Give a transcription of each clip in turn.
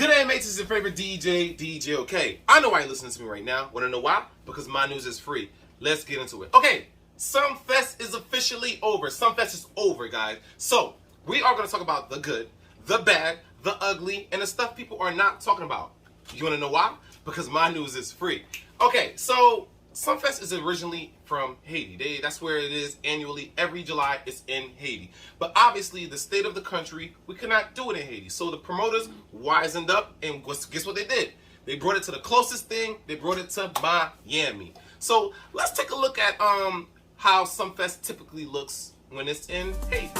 Good day, mates. It's your favorite DJ OK. I know why you're listening to me right now. Want to know why? Because my news is free. Let's get into it. Okay, SunFest is officially over. SunFest is over, guys. So, we are going to talk about the good, the bad, the ugly, and the stuff people are not talking about. You want to know why? Because my news is free. Okay, so SunFest is originally from Haiti. That's where it is annually. Every July, it's in Haiti. But obviously, the state of the country, we cannot do it in Haiti. So the promoters wisened up, and guess what they did? They brought it to the closest thing. They brought it to Miami. So let's take a look at how SunFest typically looks when it's in Haiti.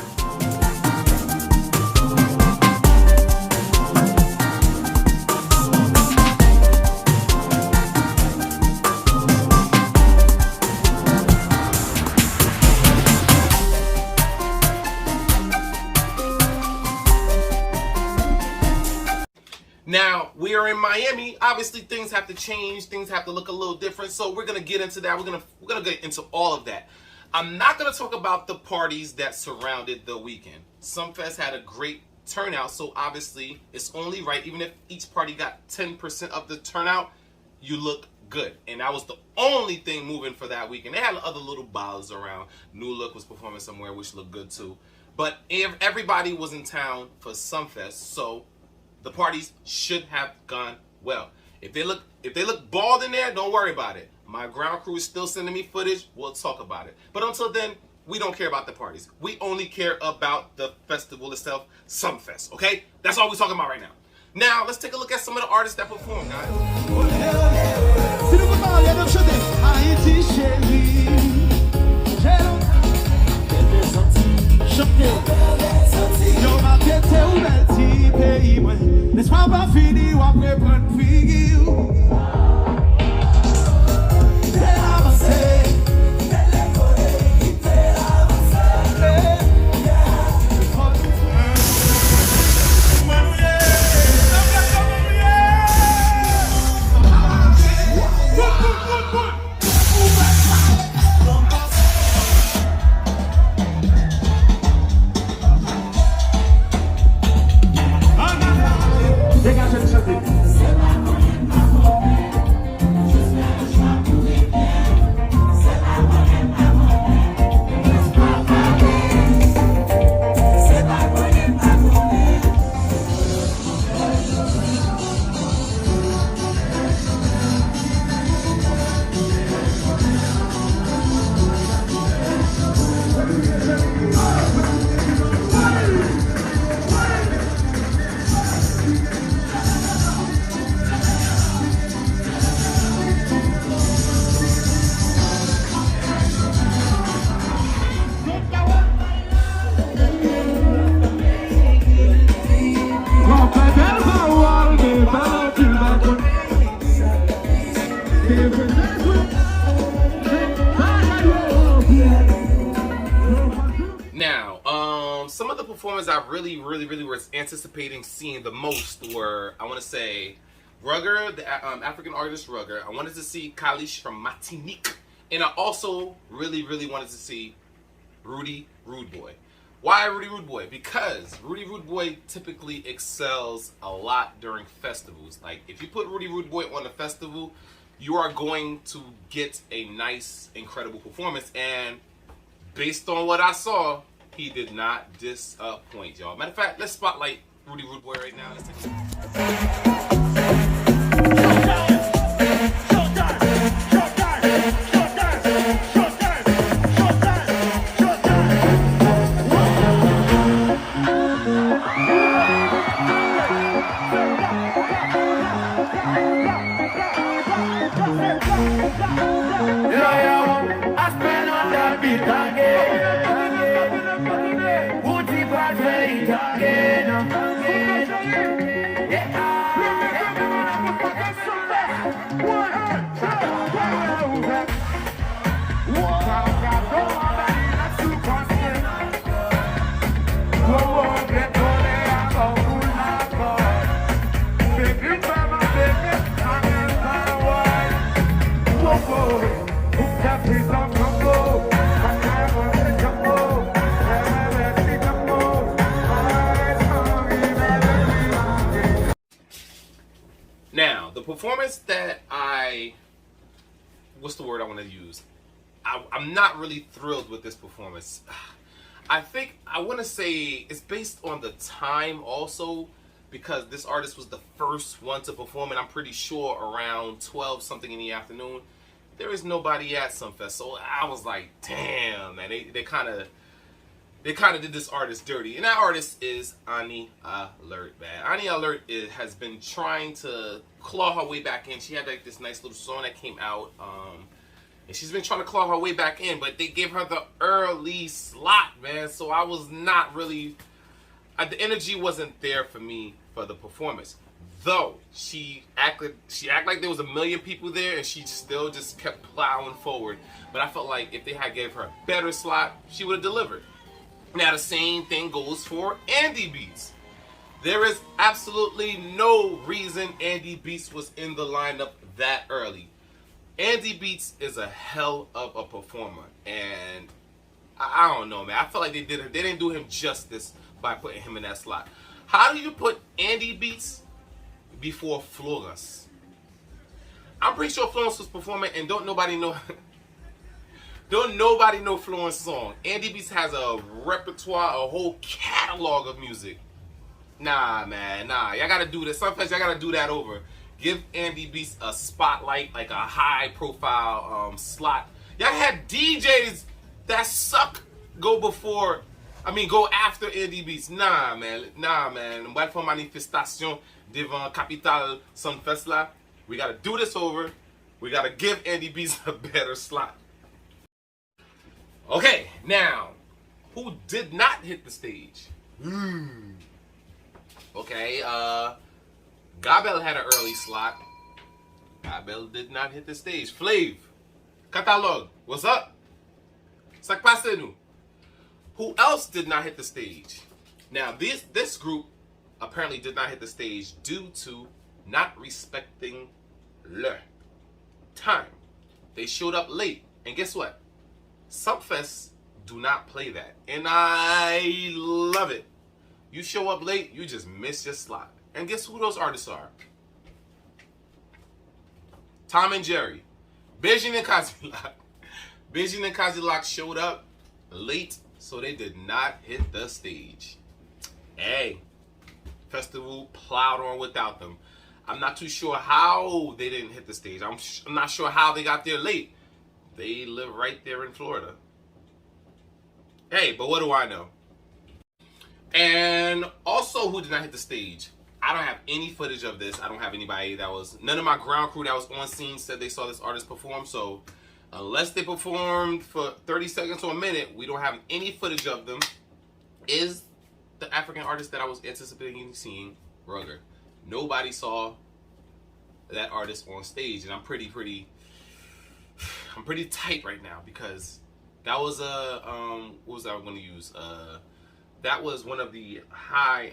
Now, we are in Miami. Obviously, things have to change. Things have to look a little different. So we're going to get into that. We're gonna get into all of that. I'm not going to talk about the parties that surrounded the weekend. SunFest had a great turnout, so obviously, it's only right. Even if each party got 10% of the turnout, you look good. And that was the only thing moving for that weekend. They had other little ballers around. New Look was performing somewhere, which looked good too. But everybody was in town for SunFest, so the parties should have gone well. If they look bald in there, don't worry about it. My ground crew is still sending me footage. We'll talk about it. But until then, we don't care about the parties. We only care about the festival itself, SunFest, okay? That's all we're talking about right now. Now, let's take a look at some of the artists that performed, guys. Laisse-moi pas finir ou après prendre figure. Now, some of the performers I really was anticipating seeing the most were, I want to say, Rugger, the African artist Rugger. I wanted to see Kalish from Martinique. And I also really wanted to see Rudy Rude Boy. Why Rudy Rude Boy? Because Rudy Rude Boy typically excels a lot during festivals. Like, if you put Rudy Rude Boy on a festival, you are going to get a nice, incredible performance. And based on what I saw, he did not disappoint, y'all. Matter of fact, let's spotlight Rudy Rude Boy right now. Let's take a Yeah. the performance that what's the word I want to use? I'm not really thrilled with this performance. I think I want to say it's based on the time also, because this artist was the first one to perform, and I'm pretty sure around 12 something in the afternoon. There is nobody at SunFest, so I was like, damn, man, they kind of did this artist dirty. And that artist is Ani Alert, man. Ani Alert has been trying to claw her way back in. She had like this nice little song that came out, and she's been trying to claw her way back in, but they gave her the early slot, man. So I was not really, the energy wasn't there for me for the performance. Though she acted like there was a million people there, and she still just kept plowing forward. But I felt like if they had gave her a better slot, she would have delivered. Now the same thing goes for Andy Beats. There is absolutely no reason Andy Beats was in the lineup that early. Andy Beats is a hell of a performer, and I don't know, man. I feel like they didn't do him justice by putting him in that slot. How do you put Andy Beats before Florence? I'm pretty sure Florence was performing, and don't nobody know Florence's song. Andy Beats has a repertoire, a whole catalog of music. Nah, man, nah. Y'all gotta do this. SunFest, y'all gotta do that over. Give Andy Beats a spotlight, like a high-profile slot. Y'all had DJs that suck go after Andy Beats. Nah, man. Une fois manifestation devant Capital SunFest là. We gotta do this over. We gotta give Andy Beats a better slot. Okay, now, who did not hit the stage? Okay, Gabel had an early slot. Gabel did not hit the stage. Flav, Catalog, what's up? Ça passe nous? Who else did not hit the stage? Now, this group apparently did not hit the stage due to not respecting le time. They showed up late, and guess what? SunFest do not play that, and I love it. You show up late, you just miss your slot. And guess who those artists are? Tom and Jerry. Beijing and Kazilak. Beijing and Kazilak showed up late, so they did not hit the stage. Hey, festival plowed on without them. I'm not too sure how they didn't hit the stage. I'm not sure how they got there late. They live right there in Florida. Hey, but what do I know? And also, who did not hit the stage? I don't have any footage of this. I don't have anybody none of my ground crew that was on scene said they saw this artist perform. So unless they performed for 30 seconds or a minute, we don't have any footage of them. Is the African artist that I was anticipating seeing Rugger. Nobody saw that artist on stage, and I'm pretty tight right now because that was what was I going to use? That was one of the high,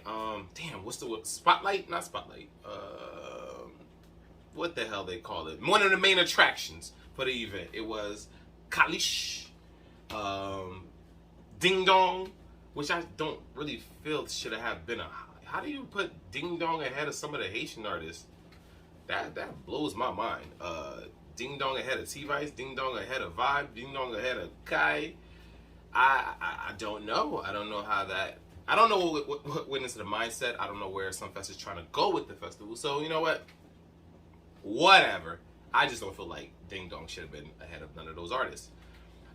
what's the word? Spotlight? Not Spotlight. What the hell they call it? One of the main attractions for the event. It was Kalish, Ding Dong, which I don't really feel should have been a high. How do you put Ding Dong ahead of some of the Haitian artists? That blows my mind. Ding Dong ahead of T-Vice, Ding Dong ahead of Vibe, Ding Dong ahead of Kai. I don't know. I don't know how that. I don't know what went into the mindset. I don't know where SunFest is trying to go with the festival. So you know what? Whatever. I just don't feel like Ding Dong should have been ahead of none of those artists.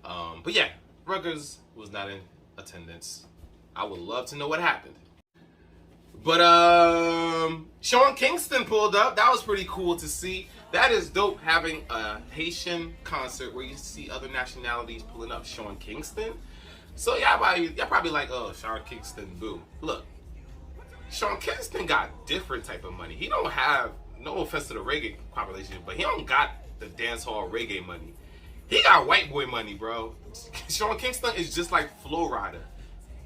But yeah, Rutgers was not in attendance. I would love to know what happened. But Sean Kingston pulled up. That was pretty cool to see. That is dope, having a Haitian concert where you see other nationalities pulling up. Sean Kingston. So y'all probably like, oh, Sean Kingston, boo. Look, Sean Kingston got different type of money. He don't have, no offense to the reggae population, but he don't got the dancehall reggae money. He got white boy money, bro. Sean Kingston is just like Flo Rida.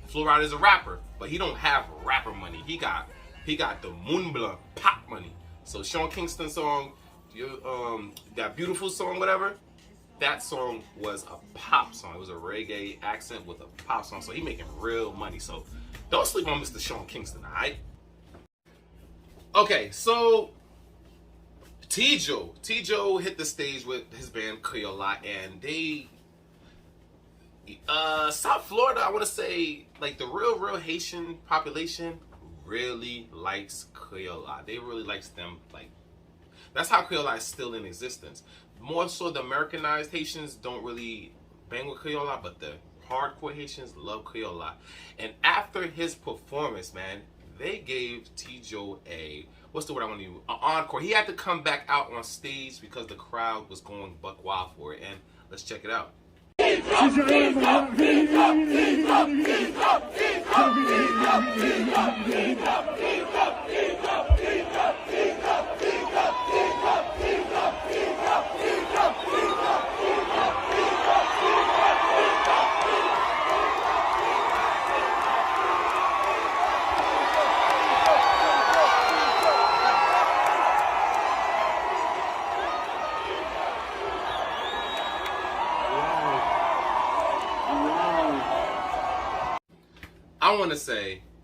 Flo Rida is a rapper, but he don't have rapper money. He got the Moon Blanc pop money. So Sean Kingston song, that beautiful song, whatever, that song was a pop song. It was a reggae accent with a pop song. So he making real money. So don't sleep on Mr. Sean Kingston, alright? Okay, so T-Joe hit the stage with his band Creola, and they South Florida, I want to say, like the real Haitian population really likes Creola. They really likes them. Like that's how Creola is still in existence. More so, the Americanized Haitians don't really bang with Creola, but the hardcore Haitians love Creola. And after his performance, man, they gave T-Joe what's the word I want to use? An encore. He had to come back out on stage because the crowd was going buck wild for it. And let's check it out.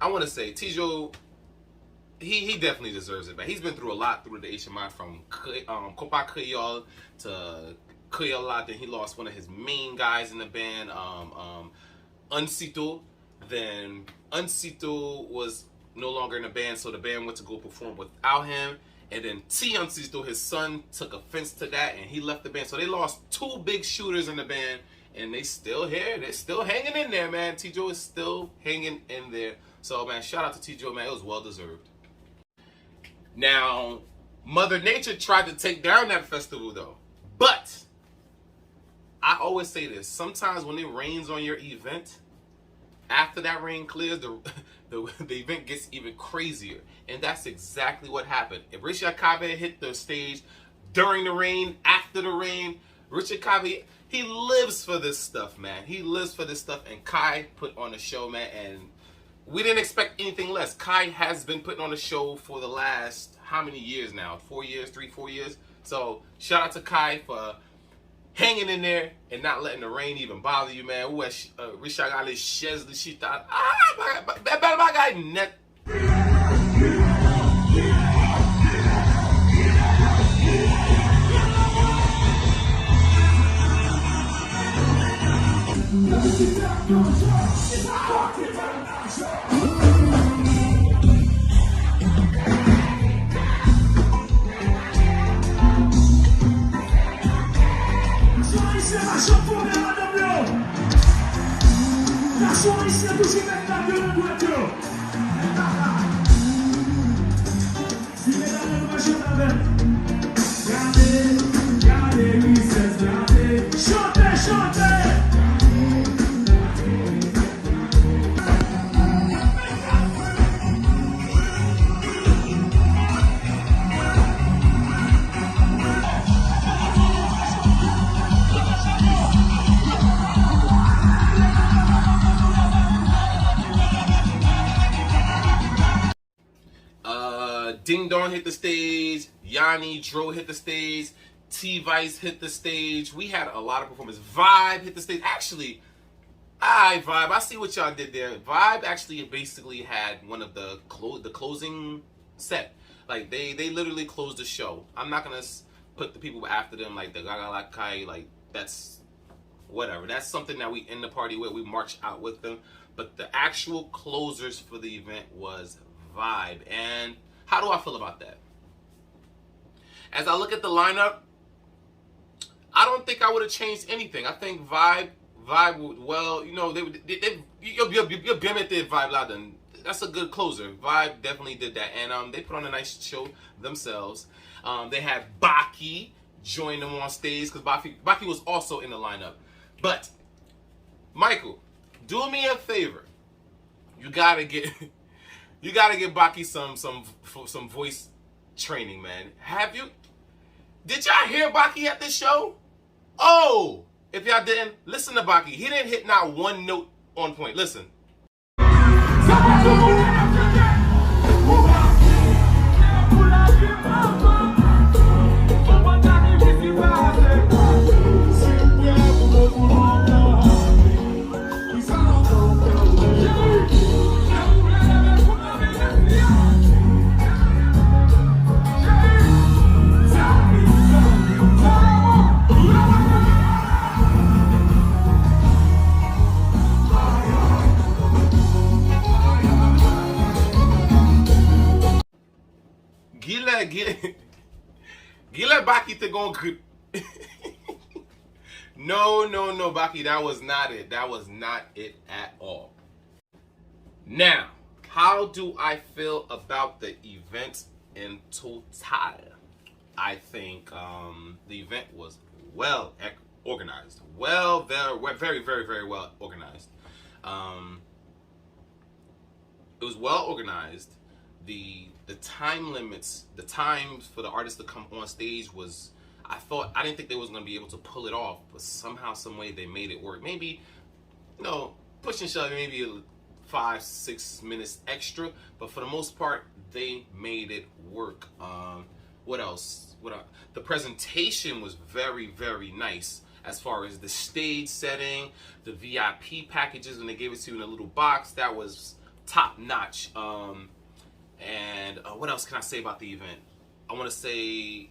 I want to say, T-Joe, he definitely deserves it, man. He's been through a lot through the HMI, from Copa Creole to Creola. Then he lost one of his main guys in the band, Uncito. Then Uncito was no longer in the band, so the band went to go perform without him. And then T Uncito, his son, took offense to that, and he left the band. So they lost two big shooters in the band. And they still here. They're still hanging in there, man. T-Joe is still hanging in there. So, man, shout out to T-Joe, man. It was well-deserved. Now, Mother Nature tried to take down that festival, though. But I always say this. Sometimes when it rains on your event, after that rain clears, the event gets even crazier. And that's exactly what happened. If Richard Cave hit the stage during the rain, after the rain, Richard Cave, he lives for this stuff, man. He lives for this stuff, and Kai put on a show, man, and we didn't expect anything less. Kai has been putting on a show for the last, how many years now? 4 years, 4 years? So, shout out to Kai for hanging in there and not letting the rain even bother you, man. Richard Ali Shez the shit out. My guy, net. Ding Dong hit the stage, Yanni, Dro hit the stage, T-Vice hit the stage. We had a lot of performers. Vibe hit the stage. Actually, Vibe, I see what y'all did there. Vibe actually basically had one of the closing set. Like, they literally closed the show. I'm not going to put the people after them, like the Gaga Kai, like, that's whatever. That's something that we end the party with. We march out with them. But the actual closers for the event was Vibe. And how do I feel about that? As I look at the lineup, I don't think I would have changed anything. I think Vibe would, well, you know, you're Vibe Laden. That's a good closer. Vibe definitely did that. And they put on a nice show themselves. They had Baki join them on stage because Baki was also in the lineup. But, Michael, do me a favor. You gotta get Baki some voice training, man. Did y'all hear Baki at this show? Oh, if y'all didn't, listen to Baki. He didn't hit not one note on point. Listen. Gila Baki te gon grip. No, Baki, that was not it. That was not it at all. Now, how do I feel about the event in total? I think the event was well organized. Very, very well organized. It was well organized. The time limits, the times for the artists to come on stage was, I didn't think they was gonna be able to pull it off, but somehow, some way they made it work. Maybe, push and shove, maybe 5-6 minutes extra, but for the most part, they made it work. What else? The presentation was very, very nice as far as the stage setting, the VIP packages when they gave it to you in a little box. That was top notch. And what else can I say about the event? I want to say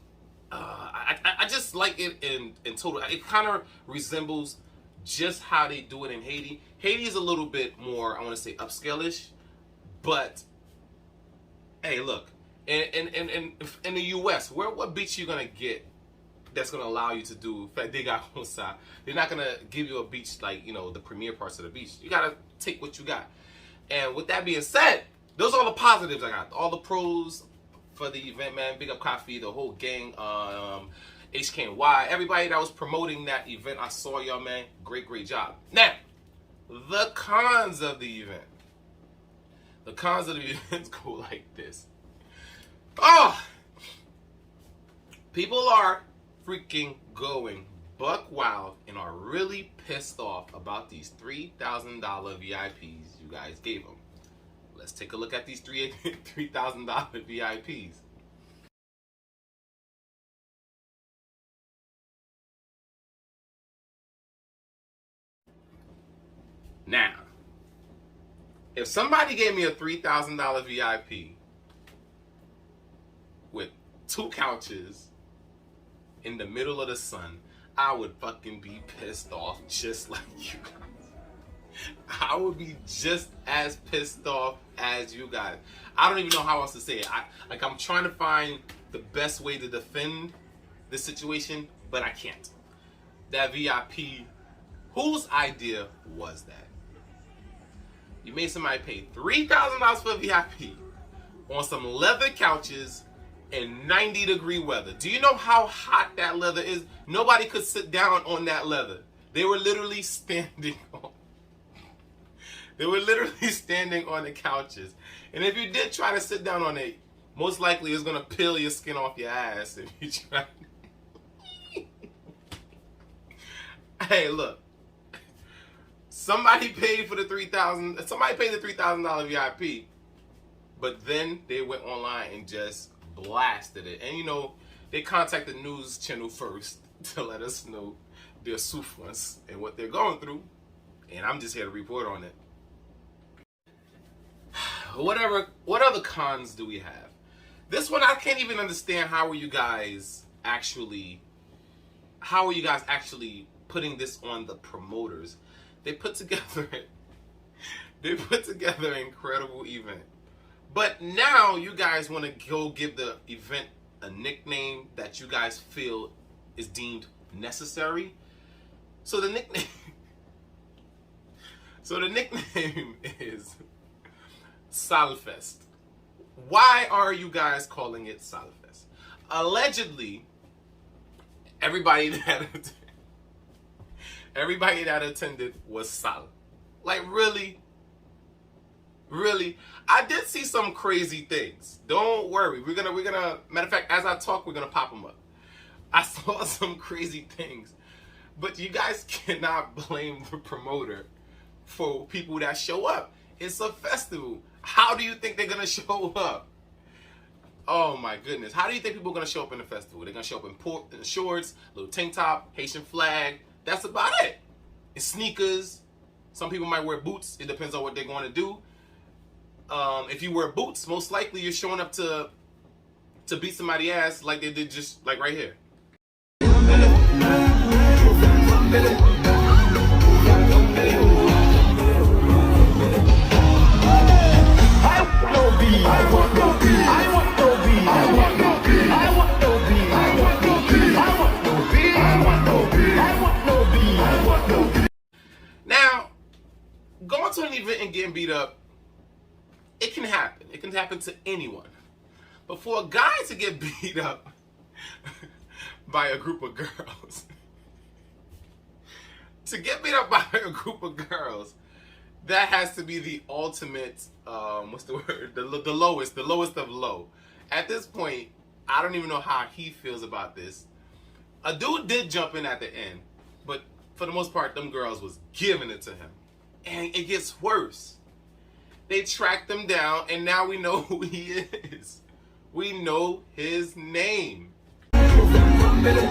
I just like it in total. It kind of resembles just how they do it in Haiti. Haiti is a little bit more, I want to say, upscale-ish, but hey, look, in the U.S., what beach you gonna get that's gonna allow you to do Fadiga Hosa? They're not gonna give you a beach like the premier parts of the beach. You gotta take what you got. And with that being said, those are all the positives I got. All the pros for the event, man. Big up Coffee, the whole gang, HKNY, everybody that was promoting that event. I saw y'all, man. Great job. Now, the cons of the event. The cons of the event go like this. Oh! People are freaking going buck wild and are really pissed off about these $3,000 VIPs you guys gave them. Let's take a look at these $3,000 VIPs. Now, if somebody gave me a $3,000 VIP with 2 couches in the middle of the sun, I would fucking be pissed off just like you guys. I would be just as pissed off as you guys. I don't even know how else to say it. I'm trying to find the best way to defend this situation, but I can't. That VIP, whose idea was that? You made somebody pay $3,000 for a VIP on some leather couches in 90-degree weather. Do you know how hot that leather is? Nobody could sit down on that leather. They were literally standing on. They were literally standing on the couches. And if you did try to sit down on it, most likely it's gonna peel your skin off your ass if you try. Hey, look. Somebody paid for the $3,000. Somebody paid the $3,000 VIP, but then they went online and just blasted it. And they contacted the news channel first to let us know their souffrance and what they're going through. And I'm just here to report on it. What other cons do we have? This one I can't even understand. How are you guys actually putting this on the promoters? They put together an incredible event. But now you guys want to go give the event a nickname that you guys feel is deemed necessary. So the nickname is SunFest. Why are you guys calling it SunFest? Allegedly, everybody that attended was Sal. Like, really? I did see some crazy things. Don't worry. We're gonna matter of fact, as I talk, we're gonna pop them up. I saw some crazy things. But you guys cannot blame the promoter for people that show up. It's a festival. How do you think they're gonna show up? Oh my goodness. How do you think people are gonna show up in the festival? They're gonna show up in shorts, little tank top, Haitian flag. That's about it. It's sneakers. Some people might wear boots. It depends on what they're going to do. If you wear boots, most likely you're showing up to beat somebody's ass like they did just like right here. I want no beef. beat up, it can happen. It can happen to anyone. But for a guy to get beat up by a group of girls, to get beat up by a group of girls, that has to be the ultimate, what's the word? The lowest of low. At this point, I don't even know how he feels about this. A dude did jump in at the end, but for the most part, them girls was giving it to him. And it gets worse. They tracked him down, and now we know who he is. We know his name. Quête.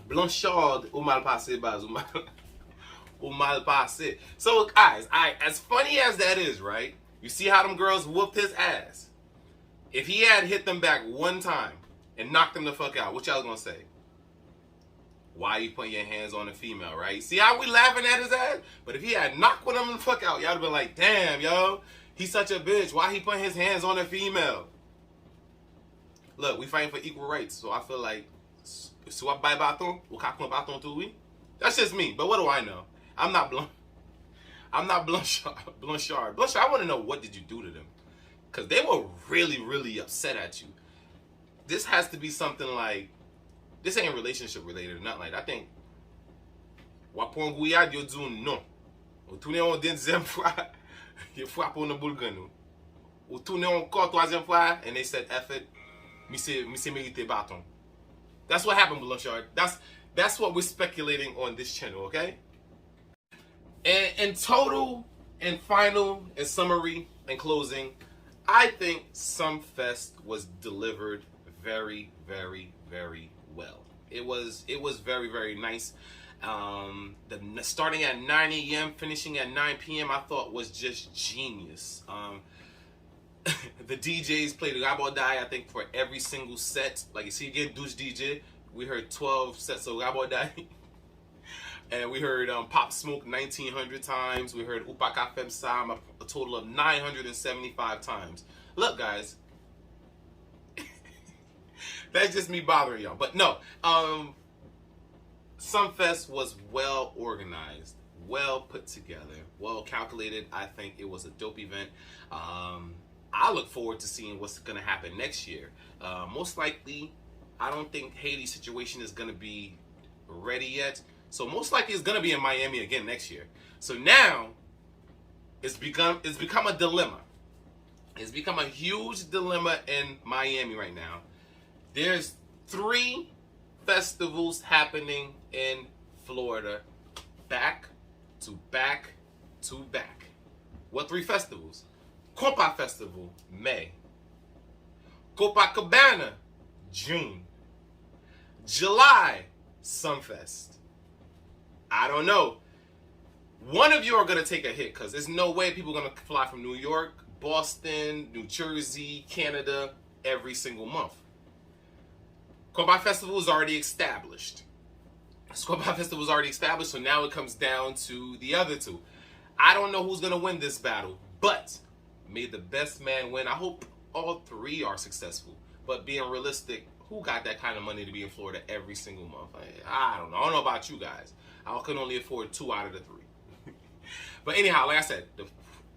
Blanchard, ou mal passé, baz, ou mal passé. So, guys, as funny as that is, right? You see how them girls whooped his ass? If he had hit them back one time and knocked them the fuck out, what y'all gonna say? Why you putting your hands on a female, right? See how we laughing at his ass? But if he had knocked one of them the fuck out, y'all would been like, damn, yo, he's such a bitch. Why he putting his hands on a female? Look, we fighting for equal rights, so I feel like, that's just me, but what do I know? I'm not Blanchard. Blanchard, I want to know, what did you do to them? Because they were really, really upset at you. This has to be something like, this ain't relationship related or nothing like that. I think, wapon gouillade yo djoun non. Ou tourne on deuxième fois, you frappe on the boulgan nou. Ou tourne encore troisième fois, and they said, F it, mi se mérite bâton. That's what happened, Blanchard. That's what we're speculating on this channel, okay? And in total, and final, and summary, and closing, I think SunFest was delivered very, very, very well. It was very, very nice. Starting at 9 a.m., finishing at 9 p.m., I thought was just genius. The DJs played Rabodai, I think, for every single set. Like, you see again, Douche DJ, we heard 12 sets of Rabodai. And we heard Pop Smoke 1,900 times. We heard Upaka Fem Sam a total of 975 times. Look, guys, that's just me bothering y'all. But no, SunFest was well organized, well put together, well calculated. I think it was a dope event. I look forward to seeing what's going to happen next year. Most likely, I don't think Haiti's situation is going to be ready yet. So most likely it's going to be in Miami again next year. So now it's become a dilemma. It's become a huge dilemma in Miami right now. There's 3 festivals happening in Florida, back to back to back. What 3 festivals? Compa Festival, May. Copacabana, June. July, SunFest. I don't know. One of you are going to take a hit, because there's no way people are going to fly from New York, Boston, New Jersey, Canada every single month. Compa Festival is already established. So now it comes down to the other 2. I don't know who's going to win this battle, but may the best man win. I hope all 3 are successful. But being realistic, who got that kind of money to be in Florida every single month? I don't know. I don't know about you guys. I can only afford 2 out of the 3. But anyhow, like I said, the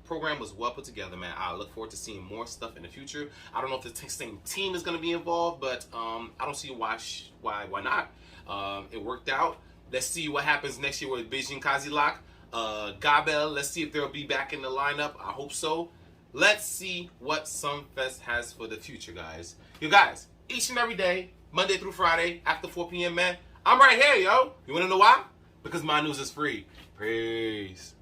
program was well put together, man. I look forward to seeing more stuff in the future. I don't know if the same team is going to be involved, but I don't see why not. It worked out. Let's see what happens next year with Beijing Kazilak. Gabel, let's see if they'll be back in the lineup. I hope so. Let's see what SunFest has for the future, guys. You guys, each and every day, Monday through Friday, after 4 p.m., man, I'm right here, yo. You want to know why? Because my news is free. Peace.